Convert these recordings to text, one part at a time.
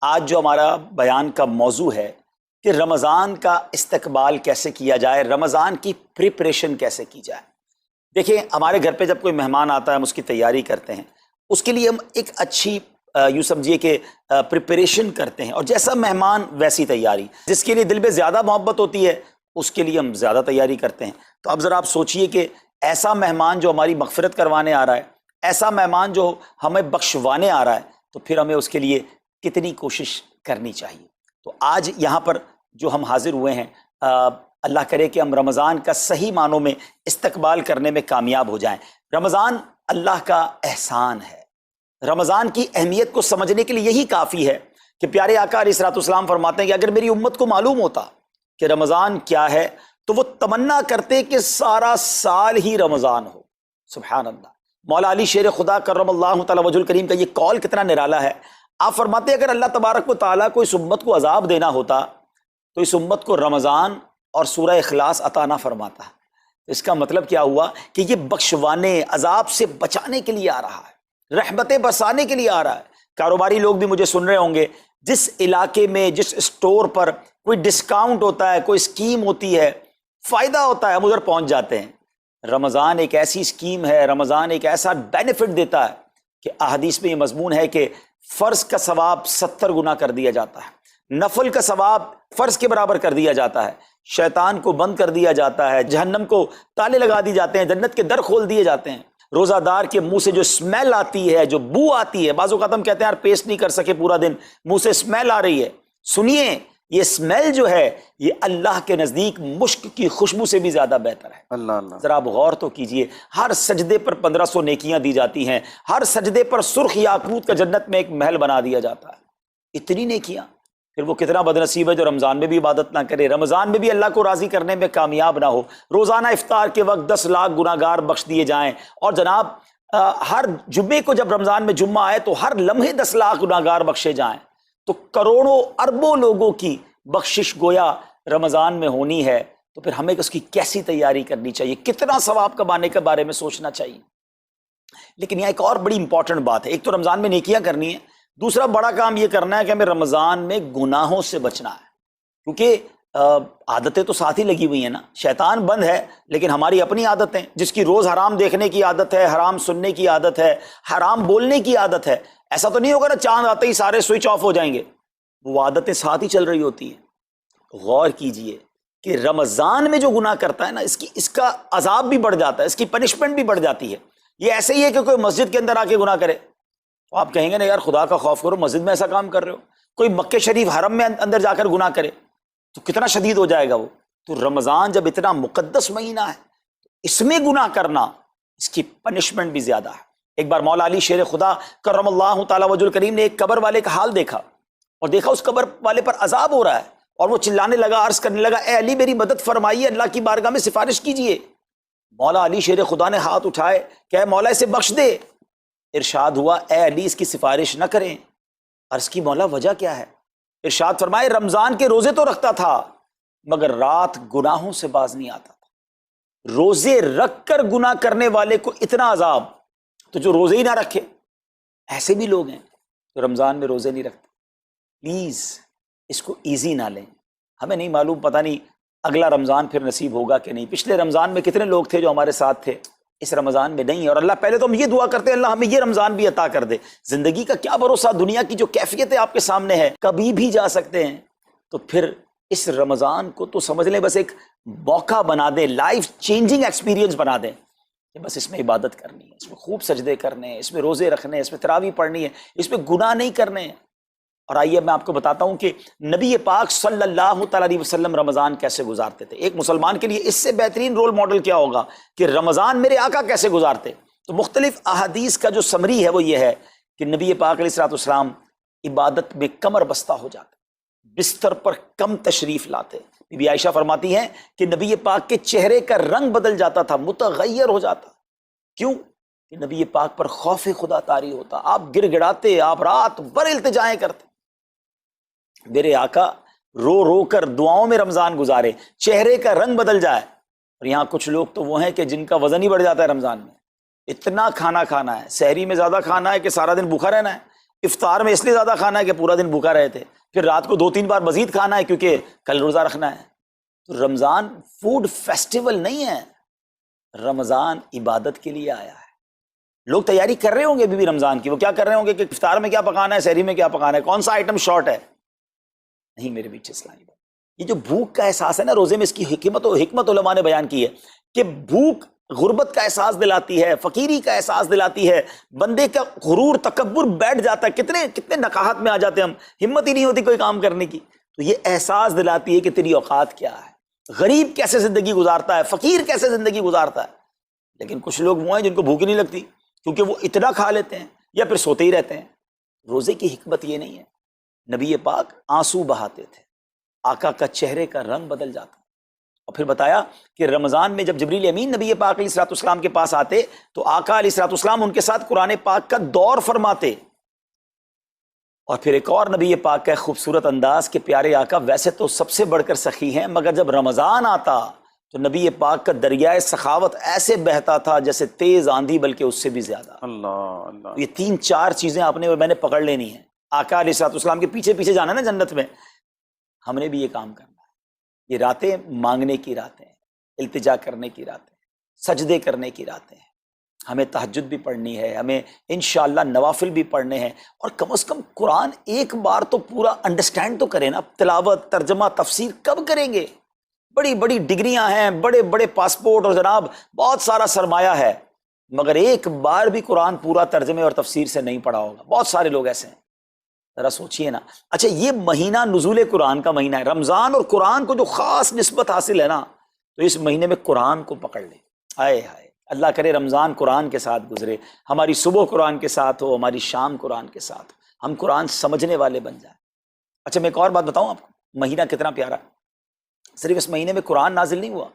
آج جو ہمارا بیان کا موضوع ہے کہ رمضان کا استقبال کیسے کیا جائے، رمضان کی پریپریشن کیسے کی جائے۔ دیکھیں، ہمارے گھر پہ جب کوئی مہمان آتا ہے ہم اس کی تیاری کرتے ہیں، اس کے لیے ہم ایک اچھی یوں سمجھیے کہ پریپریشن کرتے ہیں، اور جیسا مہمان ویسی تیاری۔ جس کے لیے دل میں زیادہ محبت ہوتی ہے اس کے لیے ہم زیادہ تیاری کرتے ہیں۔ تو اب ذرا آپ سوچئے کہ ایسا مہمان جو ہماری مغفرت کروانے آ رہا ہے، ایسا مہمان جو ہمیں بخشوانے آ رہا ہے، تو پھر ہمیں اس کے لیے کتنی کوشش کرنی چاہیے۔ تو آج یہاں پر جو ہم حاضر ہوئے ہیں، اللہ کرے کہ ہم رمضان کا صحیح معنوں میں استقبال کرنے میں کامیاب ہو جائیں۔ رمضان اللہ کا احسان ہے۔ رمضان کی اہمیت کو سمجھنے کے لیے یہی کافی ہے کہ پیارے آقا علیہ الصلوۃ والسلام فرماتے ہیں کہ اگر میری امت کو معلوم ہوتا کہ رمضان کیا ہے تو وہ تمنا کرتے کہ سارا سال ہی رمضان ہو۔ سبحان اللہ۔ مولا علی شیر خدا کرم اللہ تعالی وجہ الکریم کا یہ قول کتنا نرالا ہے۔ آپ فرماتے ہیں اگر اللہ تبارک و تعالیٰ کو اس امت کو عذاب دینا ہوتا تو اس امت کو رمضان اور سورہ اخلاص عطا نہ فرماتا۔ اس کا مطلب کیا ہوا کہ یہ بخشوانے، عذاب سے بچانے کے لیے آ رہا ہے، رحمتیں برسانے کے لیے آ رہا ہے۔ کاروباری لوگ بھی مجھے سن رہے ہوں گے، جس علاقے میں جس اسٹور پر کوئی ڈسکاؤنٹ ہوتا ہے، کوئی اسکیم ہوتی ہے، فائدہ ہوتا ہے، ہم ادھر پہنچ جاتے ہیں۔ رمضان ایک ایسی اسکیم ہے، رمضان ایک ایسا بینیفٹ دیتا ہے کہ احادیث میں یہ مضمون ہے کہ فرض کا ثواب 70 گنا کر دیا جاتا ہے، نفل کا ثواب فرض کے برابر کر دیا جاتا ہے، شیطان کو بند کر دیا جاتا ہے، جہنم کو تالے لگا دی جاتے ہیں، جنت کے در کھول دیے جاتے ہیں۔ روزہ دار کے منہ سے جو اسمیل آتی ہے، جو بو آتی ہے، بعض اوقات ہم کہتے ہیں یار پیسٹ نہیں کر سکے پورا دن، منہ سے اسمیل آ رہی ہے۔ سنیے، یہ اسمیل جو ہے یہ اللہ کے نزدیک مشک کی خوشبو سے بھی زیادہ بہتر ہے۔ اللہ اللہ۔ ذرا آپ غور تو کیجئے، ہر سجدے پر 1500 نیکیاں دی جاتی ہیں، ہر سجدے پر سرخ یاقوت کا جنت میں ایک محل بنا دیا جاتا ہے۔ اتنی نیکیاں، پھر وہ کتنا بد نصیب ہے جو رمضان میں بھی عبادت نہ کرے، رمضان میں بھی اللہ کو راضی کرنے میں کامیاب نہ ہو۔ روزانہ افطار کے وقت 10 لاکھ گناہگار بخش دیے جائیں، اور جناب ہر جمعے کو جب رمضان میں جمعہ آئے تو ہر لمحے 10 لاکھ گناہگار بخشے جائیں، تو کروڑوں اربوں لوگوں کی بخشش گویا رمضان میں ہونی ہے۔ تو پھر ہمیں اس کی کیسی تیاری کرنی چاہیے، کتنا ثواب کمانے کے بارے میں سوچنا چاہیے۔ لیکن یہاں ایک اور بڑی امپورٹنٹ بات ہے، ایک تو رمضان میں نیکیاں کرنی ہے، دوسرا بڑا کام یہ کرنا ہے کہ ہمیں رمضان میں گناہوں سے بچنا ہے، کیونکہ عادتیں تو ساتھ ہی لگی ہوئی ہیں نا۔ شیطان بند ہے لیکن ہماری اپنی عادتیں، جس کی روز حرام دیکھنے کی عادت ہے، حرام سننے کی عادت ہے، حرام بولنے کی عادت ہے، ایسا تو نہیں ہوگا نا چاند آتے ہی سارے سوئچ آف ہو جائیں گے، وہ عادتیں ساتھ ہی چل رہی ہوتی ہیں۔ غور کیجئے کہ رمضان میں جو گناہ کرتا ہے نا، اس کا عذاب بھی بڑھ جاتا ہے، اس کی پنشمنٹ بھی بڑھ جاتی ہے۔ یہ ایسے ہی ہے کہ کوئی مسجد کے اندر آ کے گناہ کرے تو آپ کہیں گے نا یار خدا کا خوف کرو، مسجد میں ایسا کام کر رہے ہو۔ کوئی مکہ شریف حرم میں اندر جا کر گناہ کرے تو کتنا شدید ہو جائے گا وہ۔ تو رمضان جب اتنا مقدس مہینہ ہے، اس میں گناہ کرنا، اس کی پنشمنٹ بھی زیادہ ہے۔ ایک بار مولا علی شیر خدا کرم اللہ تعالی وجہ الکریم نے ایک قبر والے کا حال دیکھا، اور دیکھا اس قبر والے پر عذاب ہو رہا ہے، اور وہ چلانے لگا، عرض کرنے لگا اے علی میری مدد فرمائیے، اللہ کی بارگاہ میں سفارش کیجئے۔ مولا علی شیر خدا نے ہاتھ اٹھائے کہ اے مولا اسے بخش دے۔ ارشاد ہوا اے علی اس کی سفارش نہ کریں۔ عرض کی مولا وجہ کیا ہے؟ ارشاد فرمائے رمضان کے روزے تو رکھتا تھا مگر رات گناہوں سے باز نہیں آتا تھا۔ روزے رکھ کر گناہ کرنے والے کو اتنا عذاب، تو جو روزے ہی نہ رکھے، ایسے بھی لوگ ہیں جو رمضان میں روزے نہیں رکھتے۔ پلیز اس کو ایزی نہ لیں۔ ہمیں نہیں معلوم، پتہ نہیں اگلا رمضان پھر نصیب ہوگا کہ نہیں۔ پچھلے رمضان میں کتنے لوگ تھے جو ہمارے ساتھ تھے، اس رمضان میں نہیں ہے۔ اور اللہ پہلے تو ہم یہ دعا کرتے ہیں اللہ ہمیں یہ رمضان بھی عطا کر دے۔ زندگی کا کیا بھروسہ، دنیا کی جو کیفیت ہے آپ کے سامنے ہے، کبھی بھی جا سکتے ہیں۔ تو پھر اس رمضان کو تو سمجھ لیں بس ایک موقع بنا دیں، لائف چینجنگ ایکسپیرینس بنا دیں کہ بس اس میں عبادت کرنی ہے، اس میں خوب سجدے کرنے ہیں، اس میں روزے رکھنے ہیں، اس میں تراویح پڑھنی ہے، اس میں گناہ نہیں کرنے ہیں۔ اور آئیے میں آپ کو بتاتا ہوں کہ نبی پاک صلی اللہ تعالی علیہ وسلم رمضان کیسے گزارتے تھے۔ ایک مسلمان کے لیے اس سے بہترین رول ماڈل کیا ہوگا کہ رمضان میرے آقا کیسے گزارتے۔ تو مختلف احادیث کا جو سمری ہے وہ یہ ہے کہ نبی پاک علیہ السلام عبادت میں کمر بستہ ہو جاتے، بستر پر کم تشریف لاتے۔ بی بی عائشہ فرماتی ہیں کہ نبی پاک کے چہرے کا رنگ بدل جاتا تھا، متغیر ہو جاتا۔ کیوں؟ کہ نبی پاک پر خوف خدا طاری ہوتا، آپ گر گڑاتے، آپ رات بھر التجائیں کرتے۔ میرے آقا رو رو کر دعاؤں میں رمضان گزارے، چہرے کا رنگ بدل جائے۔ اور یہاں کچھ لوگ تو وہ ہیں کہ جن کا وزن ہی بڑھ جاتا ہے رمضان میں، اتنا کھانا کھانا ہے، سحری میں زیادہ کھانا ہے کہ سارا دن بھوکا رہنا ہے، افطار میں اس لیے زیادہ کھانا ہے کہ پورا دن بھوکا رہے تھے، پھر رات کو 2-3 بار مزید کھانا ہے کیونکہ کل روزہ رکھنا ہے۔ تو رمضان فوڈ فیسٹیول نہیں ہے، رمضان عبادت کے لیے آیا ہے۔ لوگ تیاری کر رہے ہوں گے ابھی بھی رمضان کی، وہ کیا کر رہے ہوں گے کہ افطار میں کیا پکانا ہے، سحری میں کیا پکانا ہے، کون سا آئٹم شارٹ ہے۔ نہیں میرے بیچ اسلامی بات، یہ جو بھوک کا احساس ہے نا روزے میں، اس کی حکمت علماء نے بیان کی ہے کہ بھوک غربت کا احساس دلاتی ہے، فقیری کا احساس دلاتی ہے، بندے کا غرور تکبر بیٹھ جاتا ہے، کتنے نقاہت میں آ جاتے ہیں ہم، ہمت ہی نہیں ہوتی کوئی کام کرنے کی۔ تو یہ احساس دلاتی ہے کہ تیری اوقات کیا ہے، غریب کیسے زندگی گزارتا ہے، فقیر کیسے زندگی گزارتا ہے۔ لیکن کچھ لوگ وہ ہیں جن کو بھوک ہی نہیں لگتی کیونکہ وہ اتنا کھا لیتے ہیں یا پھر سوتے ہی رہتے ہیں۔ روزے کی حکمت یہ نہیں ہے، نبی پاک آنسو بہاتے تھے، آقا کا چہرے کا رنگ بدل جاتا، اور پھر بتایا کہ رمضان میں جب جبریل امین نبی پاک علیہ الصلوۃ والسلام کے پاس آتے تو آقا علیہ الصلوۃ والسلام ان کے ساتھ قرآن پاک کا دور فرماتے۔ اور پھر ایک اور نبی پاک کا خوبصورت انداز کہ پیارے آقا ویسے تو سب سے بڑھ کر سخی ہیں، مگر جب رمضان آتا تو نبی پاک کا دریائے سخاوت ایسے بہتا تھا جیسے تیز آندھی، بلکہ اس سے بھی زیادہ۔ اللہ اللہ، یہ 3-4 چیزیں آپ نے اور میں نے پکڑ لینی ہیں۔ آقا علیہ الصلوۃ والسلام کے پیچھے پیچھے جانا نا جنت میں، ہم نے بھی یہ کام کرنا ہے۔ یہ راتیں مانگنے کی راتیں ہیں، التجا کرنے کی راتیں، سجدے کرنے کی راتیں ہیں، ہمیں تہجد بھی پڑھنی ہے، ہمیں انشاءاللہ نوافل بھی پڑھنے ہیں، اور کم از کم قرآن ایک بار تو پورا انڈرسٹینڈ تو کریں نا۔ تلاوت، ترجمہ، تفسیر کب کریں گے؟ بڑی بڑی ڈگریاں ہیں، بڑے بڑے پاسپورٹ اور جناب بہت سارا سرمایہ ہے، مگر ایک بار بھی قرآن پورا ترجمے اور تفسیر سے نہیں پڑھا ہوگا۔ بہت سارے لوگ ایسے ہیں، ذرا سوچئے نا۔ اچھا یہ مہینہ نزول قرآن کا مہینہ ہے، رمضان اور قرآن کو جو خاص نسبت حاصل ہے نا، تو اس مہینے میں قرآن کو پکڑ لیں۔ آئے ہائے، اللہ کرے رمضان قرآن کے ساتھ گزرے، ہماری صبح قرآن کے ساتھ ہو، ہماری شام قرآن کے ساتھ ہو، ہم قرآن سمجھنے والے بن جائیں۔ اچھا میں ایک اور بات بتاؤں آپ کو، مہینہ کتنا پیارا ہے۔ صرف اس مہینے میں قرآن نازل نہیں ہوا،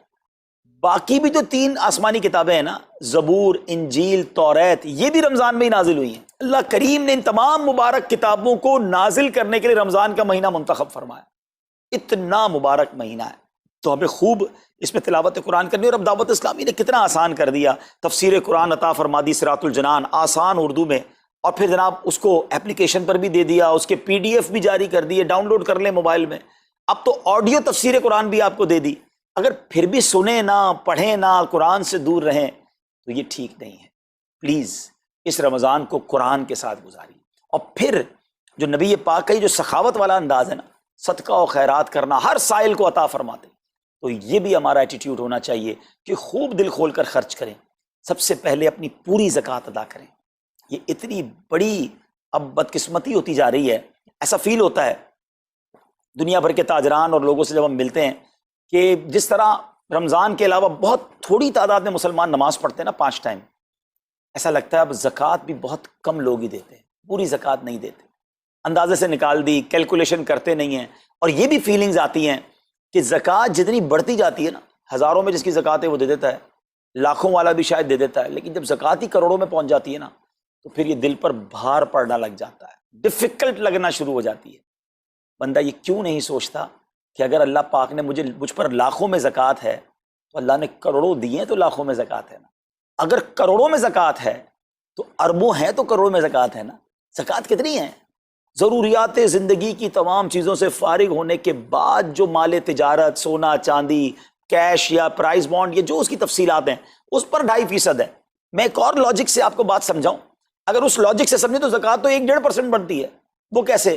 باقی بھی جو 3 آسمانی کتابیں ہیں نا، زبور، انجیل، توریت، یہ بھی رمضان میں ہی نازل ہوئی ہیں۔ اللہ کریم نے ان تمام مبارک کتابوں کو نازل کرنے کے لیے رمضان کا مہینہ منتخب فرمایا۔ اتنا مبارک مہینہ ہے تو ہمیں خوب اس میں تلاوت قرآن کرنی، اور اب دعوت اسلامی نے کتنا آسان کر دیا، تفسیر قرآن عطا فرما دی صراط الجنان آسان اردو میں، اور پھر جناب اس کو اپلیکیشن پر بھی دے دیا، اس کے PDF بھی جاری کر دیے، ڈاؤن لوڈ کر لیں موبائل میں۔ اب تو آڈیو تفسیر قرآن بھی آپ کو دے دی۔ اگر پھر بھی سنیں نہ، پڑھیں نہ، قرآن سے دور رہیں تو یہ ٹھیک نہیں ہے۔ پلیز اس رمضان کو قرآن کے ساتھ گزاری، اور پھر جو نبی پاک کا یہ جو سخاوت والا انداز ہے نا، صدقہ و خیرات کرنا، ہر سائل کو عطا فرماتے، تو یہ بھی ہمارا ایٹیٹیوڈ ہونا چاہیے کہ خوب دل کھول کر خرچ کریں۔ سب سے پہلے اپنی پوری زکوٰۃ ادا کریں۔ یہ اتنی بڑی اب بدقسمتی ہوتی جا رہی ہے، ایسا فیل ہوتا ہے دنیا بھر کے تاجران اور لوگوں سے جب ہم ملتے ہیں کہ جس طرح رمضان کے علاوہ بہت تھوڑی تعداد میں مسلمان نماز پڑھتے ہیں نا 5 ٹائم، ایسا لگتا ہے اب زکوٰۃ بھی بہت کم لوگ ہی دیتے ہیں، پوری زکوٰۃ نہیں دیتے، اندازے سے نکال دی، کیلکولیشن کرتے نہیں ہیں۔ اور یہ بھی فیلنگز آتی ہیں کہ زکوٰۃ جتنی بڑھتی جاتی ہے نا، ہزاروں میں جس کی زکوٰۃ ہے وہ دے دیتا ہے، لاکھوں والا بھی شاید دے دیتا ہے، لیکن جب زکوٰۃ ہی کروڑوں میں پہنچ جاتی ہے نا، تو پھر یہ دل پر بھار پڑنا لگ جاتا ہے، ڈیفیکلٹ لگنا شروع ہو جاتی ہے۔ بندہ یہ کیوں نہیں سوچتا کہ اگر اللہ پاک نے مجھ پر لاکھوں میں زکوٰۃ ہے تو اللہ نے کروڑوں دیے تو لاکھوں میں زکوٰۃ ہے نا، اگر کروڑوں میں زکوٰۃ ہے تو اربوں ہیں تو کروڑوں میں زکوٰۃ ہے نا۔ زکوٰۃ کتنی ہے؟ ضروریات زندگی کی تمام چیزوں سے فارغ ہونے کے بعد جو مال تجارت، سونا چاندی، کیش یا پرائز بانڈ، یہ جو اس کی تفصیلات ہیں، اس پر 2.5% ہے۔ میں ایک اور لاجک سے آپ کو بات سمجھاؤں، اگر اس لاجک سے سمجھیں تو زکوٰۃ تو 1-1.5% بنتی ہے۔ وہ کیسے؟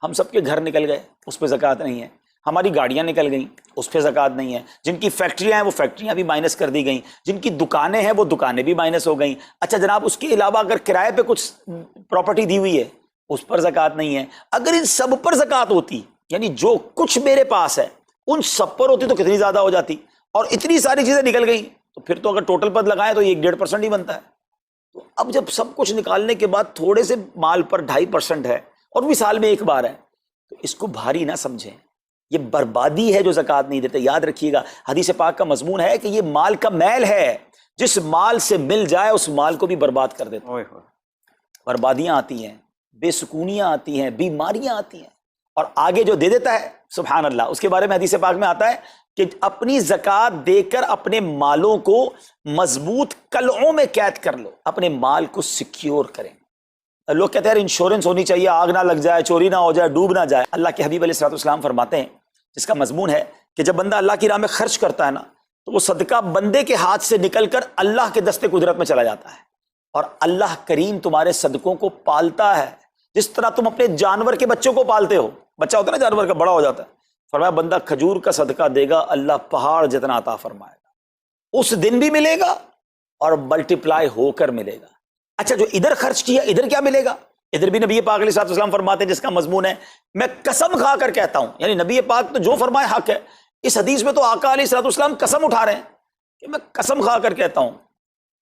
ہم سب کے گھر نکل گئے، اس پہ زکوٰۃ نہیں ہے، ہماری گاڑیاں نکل گئیں، اس پہ زکوٰۃ نہیں ہے، جن کی فیکٹریاں ہیں وہ فیکٹریاں بھی مائنس کر دی گئیں، جن کی دکانیں ہیں وہ دکانیں بھی مائنس ہو گئیں۔ اچھا جناب اس کے علاوہ اگر کرائے پہ کچھ پراپرٹی دی ہوئی ہے اس پر زکوٰۃ نہیں ہے۔ اگر ان سب پر زکوٰۃ ہوتی، یعنی جو کچھ میرے پاس ہے ان سب پر ہوتی تو کتنی زیادہ ہو جاتی، اور اتنی ساری چیزیں نکل گئیں تو پھر تو اگر ٹوٹل پد لگائیں تو 1-1.5% ہی بنتا ہے۔ تو اب جب سب کچھ نکالنے کے بعد تھوڑے سے مال پر 2.5% ہے، اور بھی سال میں ایک بار ہے، تو اس کو بھاری نہ سمجھیں، یہ بربادی ہے جو زکوٰۃ نہیں دیتے۔ یاد رکھیے گا حدیث پاک کا مضمون ہے کہ یہ مال کا میل ہے، جس مال سے مل جائے اس مال کو بھی برباد کر دیتا ہے۔ بربادیاں آتی ہیں، بے سکونیاں آتی ہیں، بیماریاں آتی ہیں، اور آگے جو دے دیتا ہے سبحان اللہ، اس کے بارے میں حدیث پاک میں آتا ہے کہ اپنی زکوٰۃ دے کر اپنے مالوں کو مضبوط قلعوں میں قید کر لو، اپنے مال کو سیکیور کریں۔ لوگ کہتے ہیں انشورنس ہونی چاہیے، آگ نہ لگ جائے، چوری نہ ہو جائے، ڈوب نہ جائے۔ اللہ کے حبیب علیہ الصلوۃ والسلام فرماتے ہیں، جس کا مضمون ہے کہ جب بندہ اللہ کی راہ میں خرچ کرتا ہے نا، تو وہ صدقہ بندے کے ہاتھ سے نکل کر اللہ کے دست قدرت میں چلا جاتا ہے، اور اللہ کریم تمہارے صدقوں کو پالتا ہے، جس طرح تم اپنے جانور کے بچوں کو پالتے ہو۔ بچہ ہوتا ہے نا جانور کا، بڑا ہو جاتا ہے، فرمایا بندہ کھجور کا صدقہ دے گا، اللہ پہاڑ جتنا عطا فرمائے گا، اس دن بھی ملے گا اور ملٹیپلائی ہو کر ملے گا۔ اچھا، جو ادھر خرچ کیا ادھر کیا ملے گا؟ ادھر بھی نبی پاک علیہ الصلوۃ والسلام فرماتے ہیں، جس کا مضمون ہے میں قسم کھا کر کہتا ہوں، یعنی نبی پاک تو جو فرمائے حق ہے۔ اس حدیث میں تو آقا علیہ الصلوۃ والسلام قسم اٹھا رہے ہیں کہ میں قسم کھا کر کہتا ہوں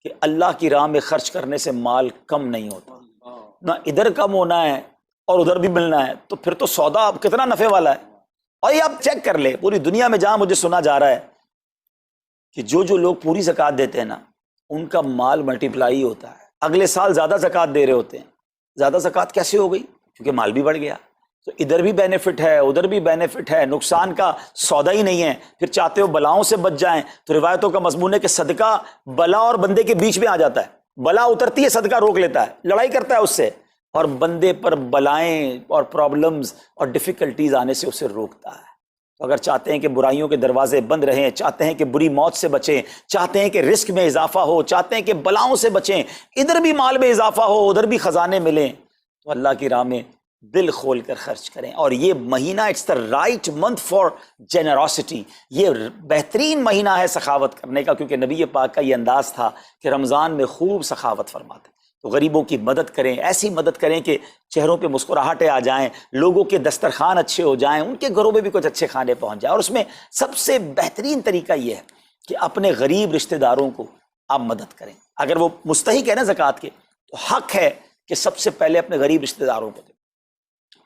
کہ اللہ کی راہ میں خرچ کرنے سے مال کم نہیں ہوتا، نہ ادھر کم ہونا ہے اور ادھر بھی ملنا ہے، تو پھر تو سودا اب کتنا نفع والا ہے۔ اور یہ آپ چیک کر لیں، پوری دنیا میں جہاں مجھے سنا جا رہا ہے کہ جو لوگ پوری زکوٰۃ دیتے ہیں نا، ان کا مال ملٹیپلائی ہوتا ہے، اگلے سال زیادہ زکوٰۃ دے رہے ہوتے ہیں۔ زیادہ زکوٰۃ کیسے ہو گئی؟ کیونکہ مال بھی بڑھ گیا، تو ادھر بھی بینیفٹ ہے، ادھر بھی بینیفٹ ہے، نقصان کا سودا ہی نہیں ہے۔ پھر چاہتے ہو بلاؤں سے بچ جائیں، تو روایتوں کا مضمون ہے کہ صدقہ بلا اور بندے کے بیچ میں آ جاتا ہے، بلا اترتی ہے، صدقہ روک لیتا ہے، لڑائی کرتا ہے اس سے، اور بندے پر بلائیں اور پرابلمز اور ڈیفیکلٹیز آنے سے اسے روکتا ہے۔ تو اگر چاہتے ہیں کہ برائیوں کے دروازے بند رہیں، چاہتے ہیں کہ بری موت سے بچیں، چاہتے ہیں کہ رزق میں اضافہ ہو، چاہتے ہیں کہ بلاؤں سے بچیں، ادھر بھی مال میں اضافہ ہو، ادھر بھی خزانے ملیں، تو اللہ کی راہ میں دل کھول کر خرچ کریں۔ اور یہ مہینہ it's the right month for generosity, یہ بہترین مہینہ ہے سخاوت کرنے کا، کیونکہ نبی پاک کا یہ انداز تھا کہ رمضان میں خوب سخاوت فرماتے۔ تو غریبوں کی مدد کریں، ایسی مدد کریں کہ چہروں پہ مسکراہٹیں آ جائیں، لوگوں کے دسترخوان اچھے ہو جائیں، ان کے گھروں میں بھی کچھ اچھے کھانے پہنچ جائیں۔ اور اس میں سب سے بہترین طریقہ یہ ہے کہ اپنے غریب رشتہ داروں کو آپ مدد کریں۔ اگر وہ مستحق ہے نا زکوٰۃ کے، تو حق ہے کہ سب سے پہلے اپنے غریب رشتہ داروں کو دیں،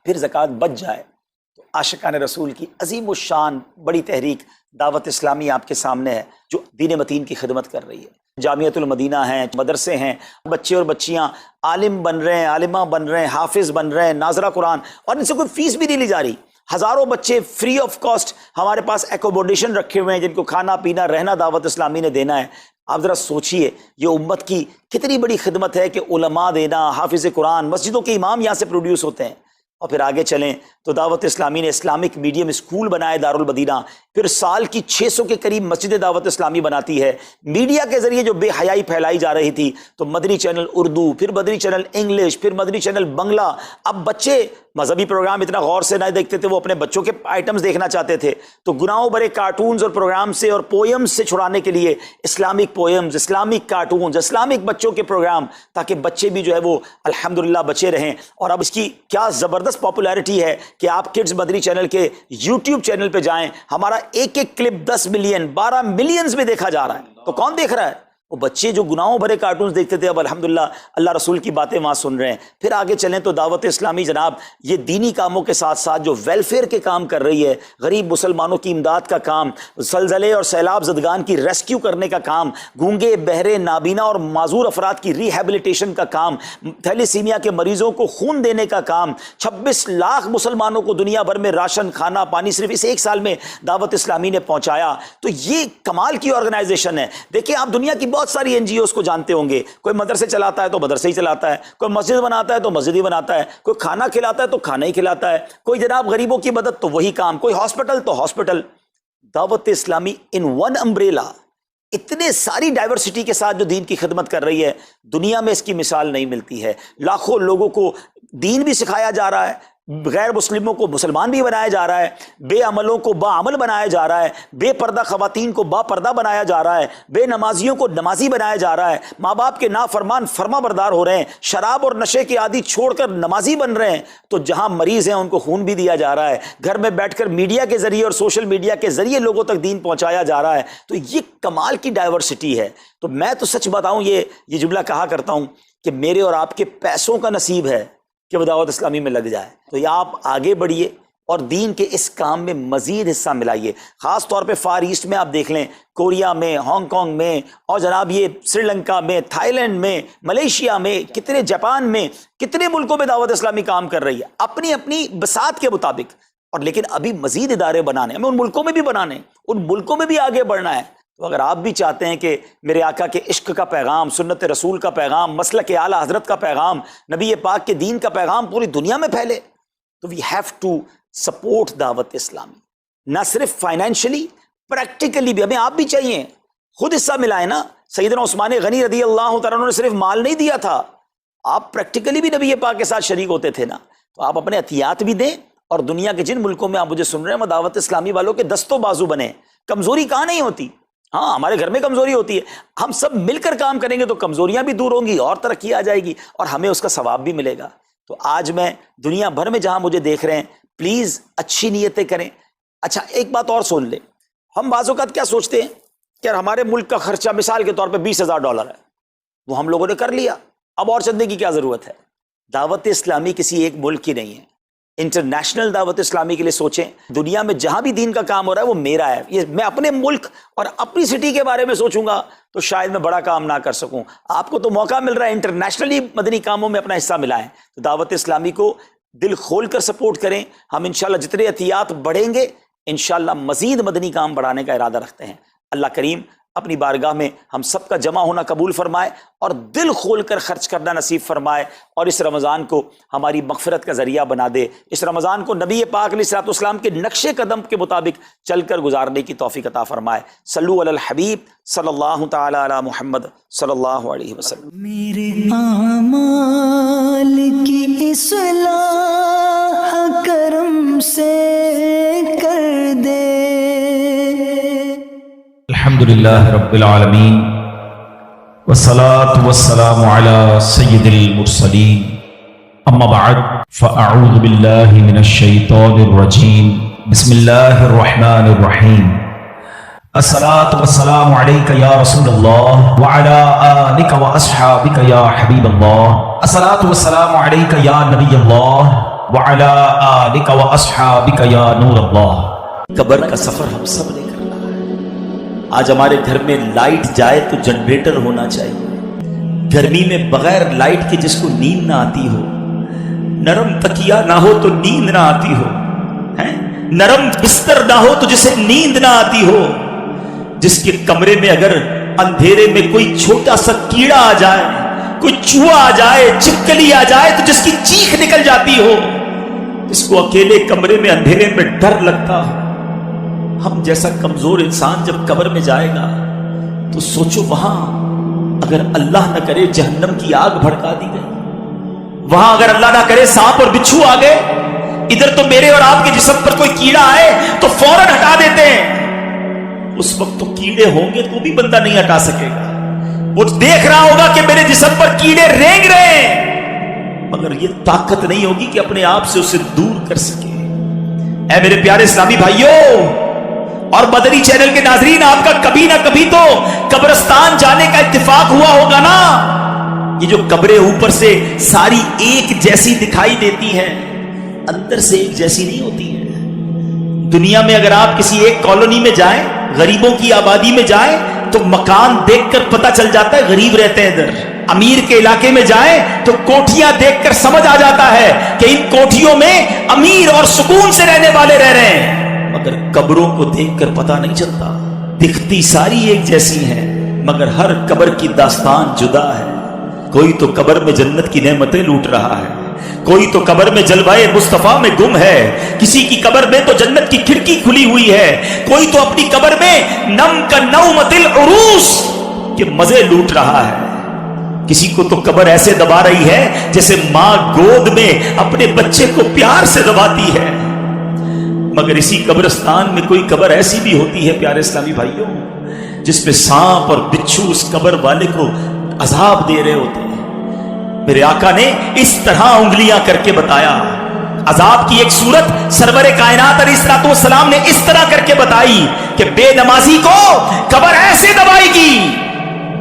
پھر زکوٰۃ بچ جائے تو عاشقان رسول کی عظیم الشان بڑی تحریک دعوت اسلامی آپ کے سامنے ہے، جو دین متین کی خدمت کر رہی ہے۔ جامعۃ المدینہ ہیں، مدرسے ہیں، بچے اور بچیاں عالم بن رہے ہیں، عالمہ بن رہے ہیں، حافظ بن رہے ہیں، ناظرہ قرآن، اور ان سے کوئی فیس بھی نہیں لی جا رہی۔ ہزاروں بچے فری آف کاسٹ ہمارے پاس ایکوموڈیشن رکھے ہوئے ہیں، جن کو کھانا پینا رہنا دعوت اسلامی نے دینا ہے۔ آپ ذرا سوچئے یہ امت کی کتنی بڑی خدمت ہے کہ علماء دینا، حافظ قرآن، مسجدوں کے امام یہاں سے پروڈیوس ہوتے ہیں۔ اور پھر آگے چلیں تو دعوت اسلامی نے اسلامک میڈیم اسکول بنائے دارالمدینہ، پھر سال کی 600 کے قریب مسجد دعوت اسلامی بناتی ہے۔ میڈیا کے ذریعے جو بے حیائی پھیلائی جا رہی تھی، تو مدنی چینل اردو، پھر مدنی چینل انگلش، پھر مدنی چینل بنگلہ۔ اب بچے مذہبی پروگرام اتنا غور سے نہیں دیکھتے تھے، وہ اپنے بچوں کے آئٹمز دیکھنا چاہتے تھے، تو گناہوں بھرے کارٹونز اور پروگرام سے اور پوئمز سے چھڑانے کے لیے Islamic poems, Islamic cartoons, Islamic بچوں کے پروگرام، تاکہ بچے بھی جو ہے وہ الحمدللہ بچے رہیں۔ اور اب اس کی کیا زبردست پاپولیرٹی ہے کہ آپ کڈز مدنی چینل کے یوٹیوب چینل پہ جائیں، ہمارا ایک ایک کلپ 10 ملین 12 ملینز میں دیکھا جا رہا ہے۔ تو کون دیکھ رہا ہے؟ وہ بچے جو گناہوں بھرے کارٹونز دیکھتے تھے، اب الحمدللہ اللہ رسول کی باتیں وہاں سن رہے ہیں۔ پھر آگے چلیں تو دعوت اسلامی جناب یہ دینی کاموں کے ساتھ ساتھ جو ویلفیئر کے کام کر رہی ہے، غریب مسلمانوں کی امداد کا کام، زلزلے اور سیلاب زدگان کی ریسکیو کرنے کا کام، گونگے بہرے نابینا اور معذور افراد کی ریہیبلیٹیشن کا کام، تھیلیسیمیا کے مریضوں کو خون دینے کا کام، 26 لاکھ مسلمانوں کو دنیا بھر میں راشن، کھانا، پانی صرف اس ایک سال میں دعوت اسلامی نے پہنچایا۔ تو یہ کمال کی آرگنائزیشن ہے۔ دیکھیں آپ دنیا کی بہت ساری این جی اوز کو جانتے ہوں گے، کوئی مدرسے چلاتا ہے تو مدرسے ہی چلاتا ہے، کوئی مسجد بناتا ہے تو مسجد ہی بناتا ہے، کوئی کھانا کھلاتا ہے تو کھانا ہی کھلاتا ہے، کوئی جناب غریبوں کی مدد تو وہی کام، کوئی ہاسپٹل تو ہاسپٹل۔ دعوت اسلامی ان ون امبریلا اتنے ساری ڈائیورسٹی کے ساتھ جو دین کی خدمت کر رہی ہے، دنیا میں اس کی مثال نہیں ملتی ہے۔ لاکھوں لوگوں کو دین بھی سکھایا جا رہا ہے، غیر مسلموں کو مسلمان بھی بنایا جا رہا ہے، بے عملوں کو با عمل بنایا جا رہا ہے، بے پردہ خواتین کو با پردہ بنایا جا رہا ہے، بے نمازیوں کو نمازی بنایا جا رہا ہے، ماں باپ کے نافرمان فرما بردار ہو رہے ہیں، شراب اور نشے کے عادی چھوڑ کر نمازی بن رہے ہیں، تو جہاں مریض ہیں ان کو خون بھی دیا جا رہا ہے، گھر میں بیٹھ کر میڈیا کے ذریعے اور سوشل میڈیا کے ذریعے لوگوں تک دین پہنچایا جا رہا ہے۔ تو یہ کمال کی ڈائیورسٹی ہے۔ تو میں تو سچ بتاؤں، یہ جملہ کہا کرتا ہوں کہ میرے اور آپ کے پیسوں کا نصیب ہے کہ وہ دعوت اسلامی میں لگ جائے۔ تو یہ آپ آگے بڑھیے اور دین کے اس کام میں مزید حصہ ملائیے۔ خاص طور پہ فار ایسٹ میں آپ دیکھ لیں، کوریا میں، ہانگ کانگ میں، اور جناب یہ سری لنکا میں، تھائی لینڈ میں، ملیشیا میں، کتنے جاپان میں، کتنے ملکوں میں دعوت اسلامی کام کر رہی ہے اپنی اپنی بساط کے مطابق۔ اور لیکن ابھی مزید ادارے بنانے ہمیں، ان ملکوں میں بھی بنانے، ان ملکوں میں بھی آگے بڑھنا ہے۔ تو اگر آپ بھی چاہتے ہیں کہ میرے آقا کے عشق کا پیغام، سنت رسول کا پیغام، مسلک اعلیٰ حضرت کا پیغام، نبی پاک کے دین کا پیغام پوری دنیا میں پھیلے، تو وی ہیو ٹو سپورٹ دعوت اسلامی، نہ صرف فائنینشلی، پریکٹیکلی بھی. ہمیں آپ بھی چاہیے، خود حصہ ملائیں نا. سیدنا عثمان غنی رضی اللہ تعالیٰ عنہ نے صرف مال نہیں دیا تھا، آپ پریکٹیکلی بھی نبی پاک کے ساتھ شریک ہوتے تھے نا. تو آپ اپنے عطیات بھی دیں، اور دنیا کے جن ملکوں میں آپ مجھے سن رہے ہیں وہ دعوت اسلامی والوں کے دست و بازو بنے. کمزوری کہاں نہیں ہوتی، ہاں ہمارے گھر میں کمزوری ہوتی ہے، ہم سب مل کر کام کریں گے تو کمزوریاں بھی دور ہوں گی اور ترقی آ جائے گی اور ہمیں اس کا ثواب بھی ملے گا. تو آج میں دنیا بھر میں جہاں مجھے دیکھ رہے ہیں، پلیز اچھی نیتیں کریں. اچھا ایک بات اور سن لیں، ہم بعض اوقات کیا سوچتے ہیں کہ ہمارے ملک کا خرچہ مثال کے طور پہ $20,000 ہے، وہ ہم لوگوں نے کر لیا، اب اور چندے کی کیا ضرورت ہے. دعوت اسلامی کسی ایک ملک کی نہیں ہے، انٹرنیشنل دعوت اسلامی کے لیے سوچیں. دنیا میں جہاں بھی دین کا کام ہو رہا ہے وہ میرا ہے. یہ میں اپنے ملک اور اپنی سٹی کے بارے میں سوچوں گا تو شاید میں بڑا کام نہ کر سکوں. آپ کو تو موقع مل رہا ہے انٹرنیشنلی مدنی کاموں میں اپنا حصہ ملائیں. تو دعوت اسلامی کو دل کھول کر سپورٹ کریں. ہم انشاءاللہ جتنے عطیات بڑھیں گے انشاءاللہ مزید مدنی کام بڑھانے کا ارادہ رکھتے ہیں. اللہ کریم اپنی بارگاہ میں ہم سب کا جمع ہونا قبول فرمائے اور دل کھول کر خرچ کرنا نصیب فرمائے، اور اس رمضان کو ہماری مغفرت کا ذریعہ بنا دے. اس رمضان کو نبی پاک علیہ الصلوۃ والسلام کے نقش قدم کے مطابق چل کر گزارنے کی توفیق عطا فرمائے. صلو علی الحبیب صلی اللہ تعالی علی محمد صلی اللہ علیہ وسلم. میرے اعمال کی اصلاح کرم سے کر دے. الحمدللہ رب العالمین والصلاة والسلام على سید المرسلین، اما بعد فاعوذ باللہ من الشیطان الرجیم، بسم اللہ الرحمن الرحیم. الصلاة والسلام علیک یا رسول اللہ وعلى آلک واصحابک یا حبیب اللہ. الصلاة والسلام علیک یا نبی اللہ وعلى آلک واصحابک یا نور اللہ. قبر کا سفر ہم سب نے کرنا ہے. آج ہمارے گھر میں لائٹ جائے تو جنریٹر ہونا چاہیے. گرمی میں بغیر لائٹ کے جس کو نیند نہ آتی ہو، نرم تکیہ نہ ہو تو نیند نہ آتی ہو، نرم بستر نہ ہو تو جسے نیند نہ آتی ہو، جس کے کمرے میں اگر اندھیرے میں کوئی چھوٹا سا کیڑا آ جائے، کوئی چوہا آ جائے، چھپکلی آ جائے تو جس کی چیخ نکل جاتی ہو، جس کو اکیلے کمرے میں اندھیرے میں ڈر لگتا ہو. ہم جیسا کمزور انسان جب قبر میں جائے گا تو سوچو وہاں اگر اللہ نہ کرے جہنم کی آگ بھڑکا دی گئی، وہاں اگر اللہ نہ کرے سانپ اور بچھو آ گئے، ادھر تو میرے اور آپ کے جسم پر کوئی کیڑا آئے تو فوراً ہٹا دیتے ہیں. اس وقت تو کیڑے ہوں گے تو بھی بندہ نہیں ہٹا سکے گا. وہ دیکھ رہا ہوگا کہ میرے جسم پر کیڑے رینگ رہے ہیں، مگر یہ طاقت نہیں ہوگی کہ اپنے آپ سے اسے دور کر سکے. اے میرے پیارے اسلامی بھائیوں اور مدنی چینل کے ناظرین، آپ کا کبھی نہ کبھی تو قبرستان جانے کا اتفاق ہوا ہوگا نا. یہ جو قبریں اوپر سے ساری ایک جیسی دکھائی دیتی ہیں، اندر سے ایک جیسی نہیں ہوتی ہیں. دنیا میں اگر آپ کسی ایک کالونی میں جائیں، غریبوں کی آبادی میں جائیں تو مکان دیکھ کر پتہ چل جاتا ہے غریب رہتے ہیں ادھر. امیر کے علاقے میں جائیں تو کوٹھیاں دیکھ کر سمجھ آ جاتا ہے کہ ان کوٹھیوں میں امیر اور سکون سے رہنے والے رہ رہے ہیں. مگر قبروں کو دیکھ کر پتہ نہیں چلتا، دکھتی ساری ایک جیسی ہیں مگر ہر قبر کی داستان جدا ہے. کوئی تو قبر میں جنت کی نعمتیں لوٹ رہا ہے، کوئی تو قبر میں جلوائے مصطفیٰ میں گم ہے، کسی کی قبر میں تو جنت کی کھڑکی کھلی ہوئی ہے، کوئی تو اپنی قبر میں نم کا نومت العروس کے مزے لوٹ رہا ہے. کسی کو تو قبر ایسے دبا رہی ہے جیسے ماں گود میں اپنے بچے کو پیار سے دباتی ہے. مگر اسی قبرستان میں کوئی قبر ایسی بھی ہوتی ہے پیارے اسلامی بھائیوں جس میں سانپ اور بچھو اس قبر والے کو عذاب دے رہے ہوتے ہیں. میرے آقا نے اس طرح انگلیاں کر کے بتایا. عذاب کی ایک صورت سرور کائنات علیہ الصلوۃ والسلام نے اس طرح کر کے بتائی کہ بے نمازی کو قبر ایسے دبائے گی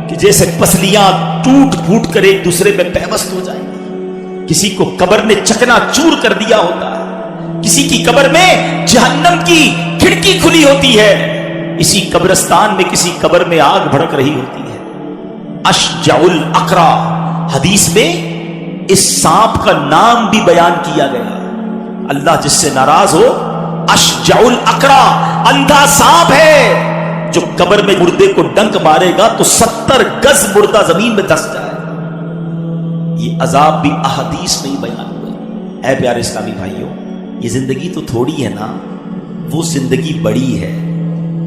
کہ جیسے پسلیاں ٹوٹ پھوٹ کر ایک دوسرے میں پیوست ہو جائیں گی. کسی کو قبر نے چکنا چور کر دیا ہوتا ہے، کسی کی قبر میں جہنم کی کھڑکی کھلی ہوتی ہے، اسی قبرستان میں کسی قبر میں آگ بھڑک رہی ہوتی ہے. اشجع الاقرا، حدیث میں اس سانپ کا نام بھی بیان کیا گیا. اللہ جس سے ناراض ہو، اشجع الاقرا، اندھا سانپ ہے. جو قبر میں مردے کو ڈنک مارے گا تو 70 گز مردہ زمین میں دھس جائے. یہ عذاب بھی احادیث میں ہی بیان ہوئے. اے پیارے اسلامی بھائیوں، یہ زندگی تو تھوڑی ہے نا، وہ زندگی بڑی ہے.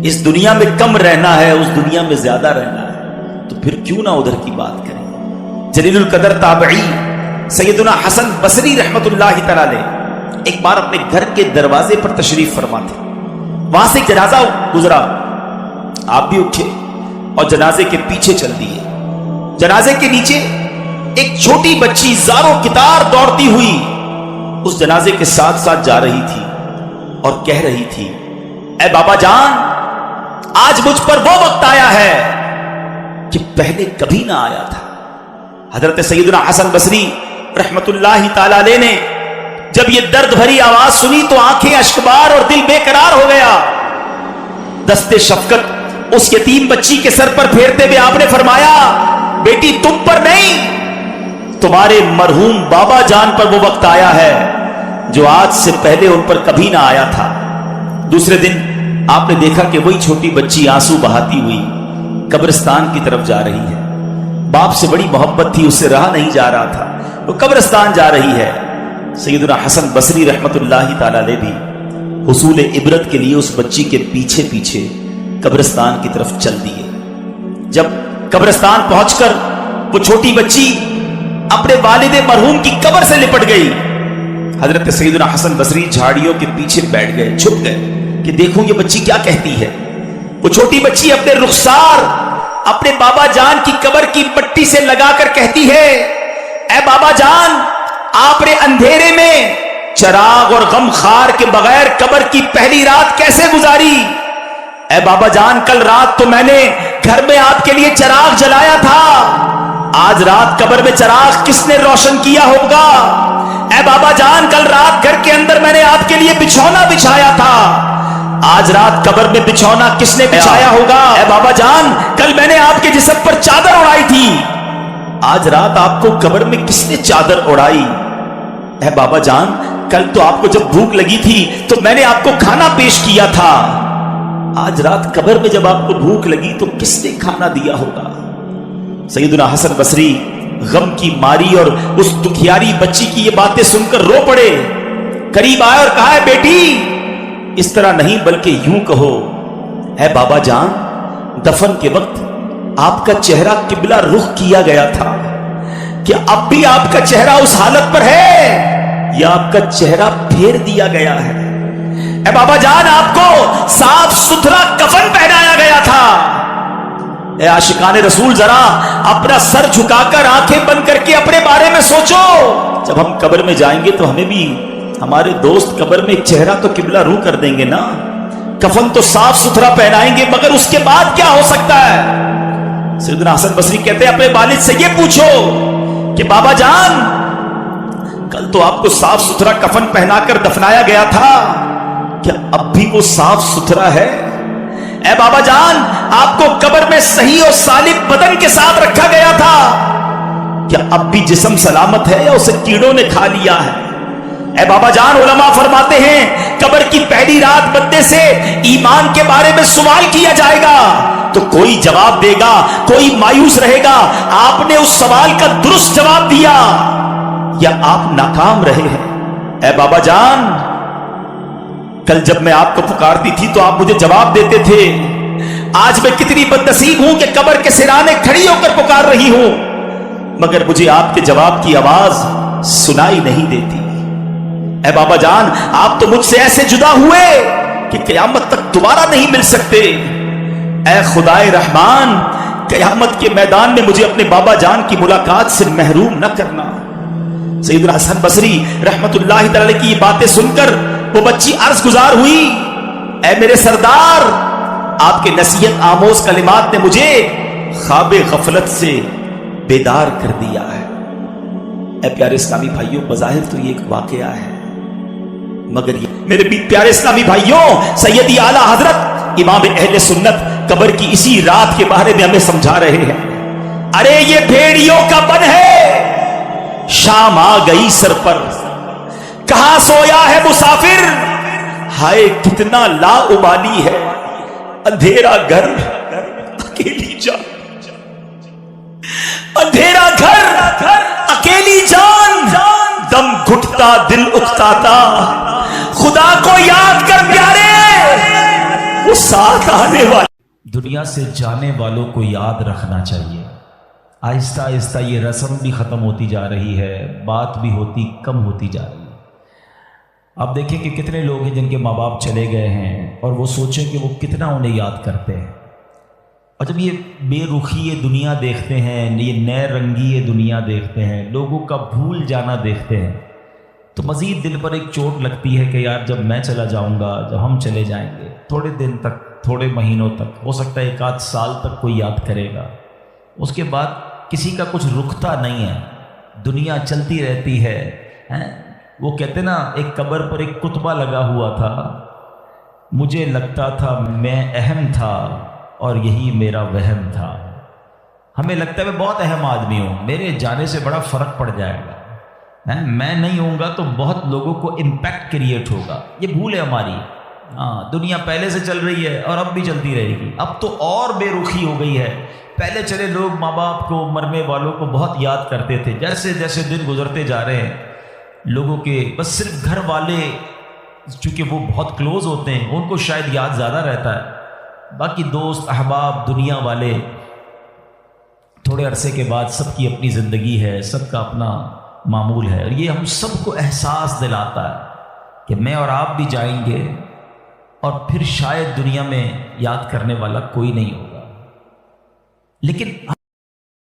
اس دنیا میں کم رہنا ہے، اس دنیا میں زیادہ رہنا ہے، تو پھر کیوں نہ ادھر کی بات کریں. جلیل القدر تابعی سیدنا حسن بصری رحمت اللہ تعالی علیہ ایک بار اپنے گھر کے دروازے پر تشریف فرما تھے. وہاں سے جنازہ گزرا، آپ بھی اٹھے اور جنازے کے پیچھے چل دیے. جنازے کے نیچے ایک چھوٹی بچی زاروں کتار دوڑتی ہوئی اس جنازے کے ساتھ ساتھ جا رہی تھی اور کہہ رہی تھی، اے بابا جان، آج مجھ پر وہ وقت آیا ہے کہ پہلے کبھی نہ آیا تھا. حضرت سیدنا حسن بصری رحمت اللہ تعالی علیہ نے جب یہ درد بھری آواز سنی تو آنکھیں اشکبار اور دل بے قرار ہو گیا. دستے شفقت اس یتیم بچی کے سر پر پھیرتے ہوئے آپ نے فرمایا، بیٹی تم پر نہیں، تمہارے مرحوم بابا جان پر وہ وقت آیا ہے جو آج سے پہلے ان پر کبھی نہ آیا تھا. دوسرے دن آپ نے دیکھا کہ وہی چھوٹی بچی آنسو بہاتی ہوئی قبرستان کی طرف جا رہی ہے. باپ سے بڑی محبت تھی، اس سے رہا نہیں جا رہا تھا، وہ قبرستان جا رہی ہے. سیدنا حسن بصری رحمت اللہ تعالی علیہ بھی حصول عبرت کے لیے اس بچی کے پیچھے پیچھے قبرستان کی طرف چل دیے. جب قبرستان پہنچ کر وہ چھوٹی بچی اپنے والد مرحوم کی قبر سے لپٹ گئی، حضرت سیدنا حسن بصری جھاڑیوں کے پیچھے بیٹھ گئے، چھپ گئے کہ دیکھوں یہ بچی کیا کہتی ہے. وہ چھوٹی بچی اپنے رخسار اپنے بابا جان کی قبر کی مٹی سے لگا کر کہتی ہے، اے بابا جان، آپ نے اندھیرے میں چراغ اور غم خار کے بغیر قبر کی پہلی رات کیسے گزاری؟ اے بابا جان، کل رات تو میں نے گھر میں آپ کے لیے چراغ جلایا تھا، آج رات قبر میں چراغ کس نے روشن کیا ہوگا؟ اے بابا جان، کل رات گھر کے اندر میں نے آپ کے لیے بچھونا بچھایا تھا، آج رات قبر میں بچھونا کس نے بچھایا ہوگا؟ اے بابا جان، کل میں نے آپ کے جسم پر چادر اڑائی تھی، آج رات آپ کو قبر میں کس نے چادر اڑائی؟ اے بابا جان، کل تو آپ کو جب بھوک لگی تھی تو میں نے آپ کو کھانا پیش کیا تھا، آج رات قبر میں جب آپ کو بھوک لگی تو کس نے کھانا دیا ہوگا؟ سیدنا حسن بصری غم کی ماری اور اس دکھیاری بچی کی یہ باتیں سن کر رو پڑے. قریب آئے اور کہا، بیٹی اس طرح نہیں بلکہ یوں کہو، اے بابا جان، دفن کے وقت آپ کا چہرہ قبلہ رخ کیا گیا تھا، کیا اب بھی آپ کا چہرہ اس حالت پر ہے یا آپ کا چہرہ پھیر دیا گیا ہے؟ اے بابا جان، آپ کو صاف ستھرا کفن پہنایا گیا تھا. اے عاشقان رسول، ذرا اپنا سر جھکا کر آنکھیں بند کر کے اپنے بارے میں سوچو. جب ہم قبر میں جائیں گے تو ہمیں بھی ہمارے دوست قبر میں ایک چہرہ تو قبلہ رو کر دیں گے نا، کفن تو صاف ستھرا پہنائیں گے، مگر اس کے بعد کیا ہو سکتا ہے؟ سیدنا حسن بصری کہتے ہیں، اپنے والد سے یہ پوچھو کہ بابا جان، کل تو آپ کو صاف ستھرا کفن پہنا کر دفنایا گیا تھا، کیا اب بھی وہ صاف ستھرا ہے؟ اے بابا جان، آپ کو قبر میں صحیح اور سالم بدن کے ساتھ رکھا گیا تھا، کیا اب بھی جسم سلامت ہے یا اسے کیڑوں نے کھا لیا ہے؟ اے بابا جان، علماء فرماتے ہیں قبر کی پہلی رات بندے سے ایمان کے بارے میں سوال کیا جائے گا تو کوئی جواب دے گا، کوئی مایوس رہے گا. آپ نے اس سوال کا درست جواب دیا یا آپ ناکام رہے ہیں؟ اے بابا جان، کل جب میں آپ کو پکارتی تھی تو آپ مجھے جواب دیتے تھے، آج میں کتنی بدنصیب ہوں کہ قبر کے سرانے کھڑی ہو کر پکار رہی ہوں، مگر مجھے آپ کے جواب کی آواز سنائی نہیں دیتی. اے بابا جان، آپ تو مجھ سے ایسے جدا ہوئے کہ قیامت تک دوبارہ نہیں مل سکتے. اے خدائے رحمان، قیامت کے میدان میں مجھے اپنے بابا جان کی ملاقات سے محروم نہ کرنا. سیدنا حسن بصری رحمت اللہ تعالی کی یہ باتیں سن کر وہ بچی عرض گزار ہوئی، اے میرے سردار، آپ کے نصیحت آموز کلمات نے مجھے خواب غفلت سے بیدار کر دیا ہے. اے پیارے اسلامی بھائیوں، بظاہر تو یہ ایک واقعہ ہے، مگر یہ میرے پیارے اسلامی بھائیوں، سیدی اعلیٰ حضرت امام اہل سنت قبر کی اسی رات کے بارے میں ہمیں سمجھا رہے ہیں. ارے یہ بھیڑیوں کا بن ہے، شام آ گئی سر پر، کہاں سویا ہے مسافر، ہائے کتنا لا ابالی ہے. اندھیرا گھر اکیلی جان، اندھیرا گھر اکیلی جان، دم گھٹتا دل اکتاتا، خدا کو یاد کر پیارے، وہ ساتھ آنے والے۔ دنیا سے جانے والوں کو یاد رکھنا چاہیے۔ آہستہ آہستہ یہ رسم بھی ختم ہوتی جا رہی ہے، بات بھی ہوتی کم ہوتی جا رہی ہے۔ آپ دیکھیں کہ کتنے لوگ ہیں جن کے ماں باپ چلے گئے ہیں اور وہ سوچیں کہ وہ کتنا انہیں یاد کرتے ہیں، اور جب یہ بے رخی یہ دنیا دیکھتے ہیں، یہ نئے رنگی یہ دنیا دیکھتے ہیں، لوگوں کا بھول جانا دیکھتے ہیں، تو مزید دل پر ایک چوٹ لگتی ہے کہ یار جب میں چلا جاؤں گا، جب ہم چلے جائیں گے، تھوڑے دن تک، تھوڑے مہینوں تک، ہو سکتا ہے ایک آدھ سال تک کوئی یاد کرے گا، اس کے بعد کسی کا کچھ رکتا نہیں ہے، دنیا چلتی رہتی ہے۔ وہ کہتے نا ایک قبر پر ایک کتبہ لگا ہوا تھا، مجھے لگتا تھا میں اہم تھا اور یہی میرا وہم تھا۔ ہمیں لگتا ہے میں بہت اہم آدمی ہوں، میرے جانے سے بڑا فرق پڑ جائے گا، میں نہیں ہوں گا تو بہت لوگوں کو امپیکٹ کریٹ ہوگا، یہ بھول ہے ہماری۔ دنیا پہلے سے چل رہی ہے اور اب بھی چلتی رہے گی، اب تو اور بے رخی ہو گئی ہے۔ پہلے چلے لوگ ماں باپ کو، مرنے والوں کو بہت یاد کرتے تھے، جیسے جیسے دن گزرتے جا رہے ہیں لوگوں کے بس صرف گھر والے، چونکہ وہ بہت کلوز ہوتے ہیں، ان کو شاید یاد زیادہ رہتا ہے، باقی دوست احباب دنیا والے تھوڑے عرصے کے بعد سب کی اپنی زندگی ہے، سب کا اپنا معمول ہے، اور یہ ہم سب کو احساس دلاتا ہے کہ میں اور آپ بھی جائیں گے اور پھر شاید دنیا میں یاد کرنے والا کوئی نہیں ہوگا۔ لیکن